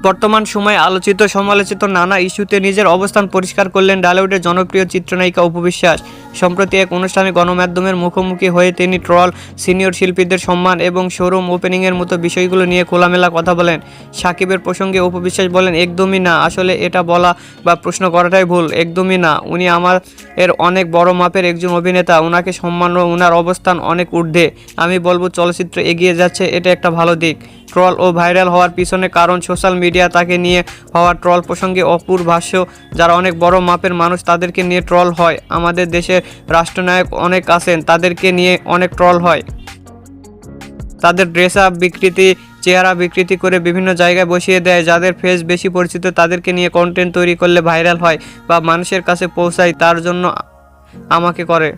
বর্তমান সময়ে আলোচিত সমালোচিত নানা ইস্যুতে নিজের অবস্থান পরিষ্কার করলেন ঢালিউডের জনপ্রিয় চিত্রনায়িকা অপু বিশ্বাস। সম্প্রতি এক অনুষ্ঠানে গণমাধ্যমের মুখোমুখি হয়ে তিনি ট্রল, সিনিয়র শিল্পীদের সম্মান এবং শোরুম ওপেনিংয়ের মতো বিষয়গুলো নিয়ে খোলামেলা কথা বলেন। সাকিবের প্রসঙ্গে অপু বিশ্বাস বলেন, একদমই না, আসলে এটা বলা বা প্রশ্ন করাটাই ভুল। একদমই না, উনি এর অনেক বড় মাপের একজন অভিনেতা, ওনাকে সম্মান ও ওনার অবস্থান অনেক ঊর্ধ্বে। আমি বলবো চলচ্চিত্র এগিয়ে যাচ্ছে, এটা একটা ভালো দিক। ট্রল ও ভাইরাল হওয়ার পিছনে কারণ সোশ্যাল মিডিয়া, তাকে নিয়ে হওয়া ট্রল প্রসঙ্গে অপুর ভাষ্য, যারা অনেক বড় মাপের মানুষ তাদেরকে নিয়ে ট্রল হয়। আমাদের দেশের রাষ্ট্রনায়ক অনেক আছেন, তাদেরকে নিয়ে অনেক ট্রল হয়। তাদের ড্রেস আপ বিকৃতি, চেহারা বিকৃতি করে বিভিন্ন জায়গায় বসিয়ে দেয়। যাদের ফেস বেশি পরিচিত তাদেরকে নিয়ে কন্টেন্ট তৈরি করলে ভাইরাল হয় বা মানুষের কাছে পৌঁছায়, তার জন্য আমাকে করে।